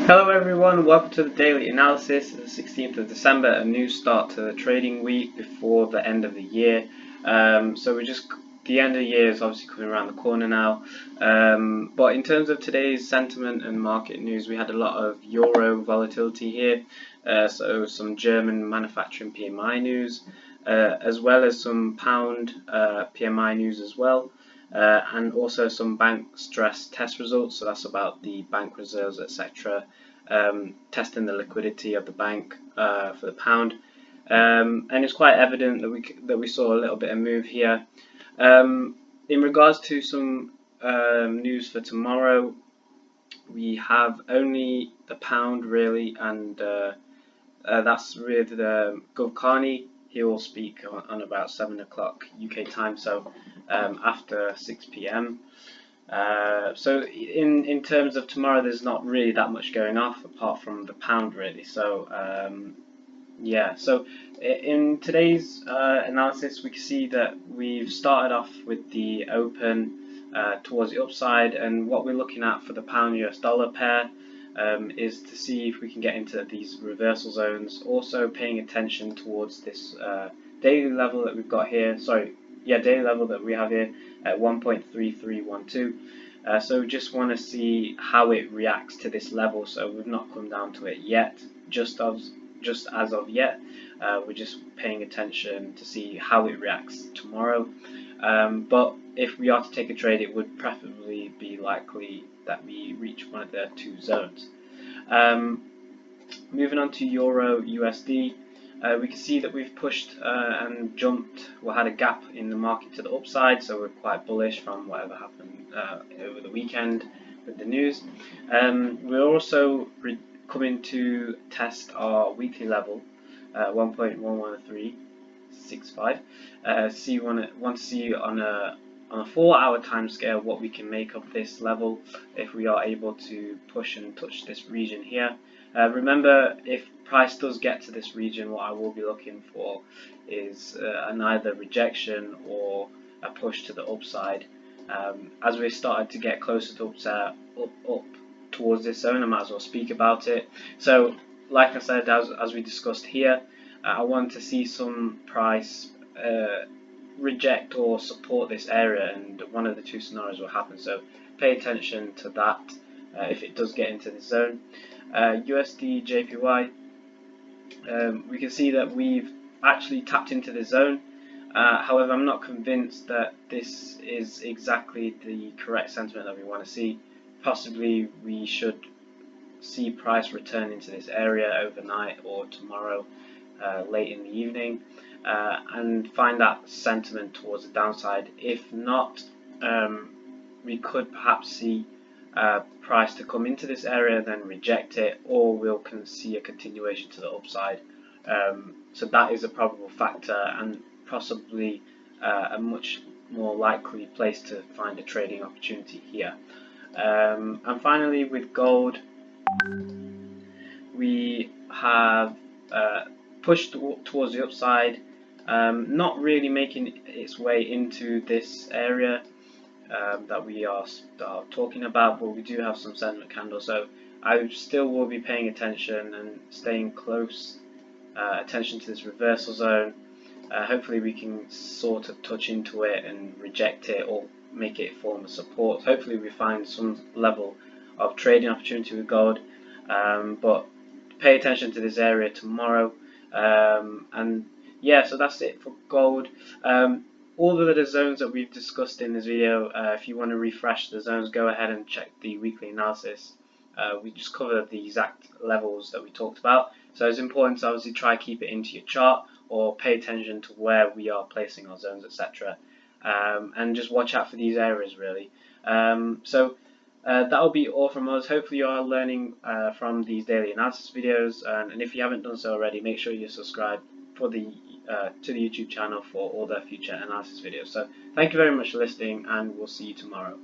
Hello everyone, welcome to the daily analysis. The 16th of December, a new start to the trading week before the end of the year. The end of the year is obviously coming around the corner now. But in terms of today's sentiment and market news, we had a lot of euro volatility here. So some German manufacturing PMI news, as well as some pound PMI news as well. And also some bank stress test results, so that's about the bank reserves, etc. Testing the liquidity of the bank for the pound, and it's quite evident that we saw a little bit of move here. In regards to some news for tomorrow, we have only the pound really, and that's with Gov Carney. He will speak on about 7 o'clock UK time, so after 6 p.m. So in terms of tomorrow, there's not really that much going off apart from the pound really. So yeah, so in today's analysis, we can see that we've started off with the open towards the upside, and what we're looking at for the pound US dollar pair is to see if we can get into these reversal zones. Also paying attention towards this daily level that we've got here. Daily level that we have here at 1.3312. So we just want to see how it reacts to this level. So we've not come down to it yet, just as of yet. We're just paying attention to see how it reacts tomorrow. But if we are to take a trade, it would preferably be likely that we reach one of the two zones. Moving on to Euro USD, we can see that we've pushed and jumped. We had a gap in the market to the upside, so we're quite bullish from whatever happened over the weekend with the news. We're also coming to test our weekly level, 1.11365. Want to see on a 4-hour time scale what we can make of this level if we are able to push and touch this region here. Remember, if price does get to this region, what I will be looking for is an either rejection or a push to the upside. As we started to get closer to up towards this zone, I might as well speak about it. So like I said, as we discussed here, I want to see some price reject or support this area, and one of the two scenarios will happen, so pay attention to that if it does get into this zone. USDJPY, we can see that we've actually tapped into the zone. However, I'm not convinced that this is exactly the correct sentiment that we want to see. Possibly we should see price return into this area overnight or tomorrow late in the evening, and find that sentiment towards the downside. If not, we could perhaps see price to come into this area, then reject it, or we'll see a continuation to the upside. So that is a probable factor, and possibly a much more likely place to find a trading opportunity here. And finally, with gold, we have pushed towards the upside, not really making its way into this area that we are talking about, but we do have some sentiment candles, so I still will be paying attention and staying close attention to this reversal zone. Hopefully we can sort of touch into it and reject it, or make it form a support. Hopefully we find some level of trading opportunity with gold, but pay attention to this area tomorrow. And yeah, so that's it for gold. All of the zones that we've discussed in this video, if you want to refresh the zones, go ahead and check the weekly analysis. We just covered the exact levels that we talked about, so it's important to obviously try to keep it into your chart, or pay attention to where we are placing our zones, etc. And just watch out for these areas really. That'll be all from us. Hopefully you are learning from these daily analysis videos, and if you haven't done so already, make sure you subscribe for to the YouTube channel for all the future analysis videos. So thank you very much for listening, and we'll see you tomorrow.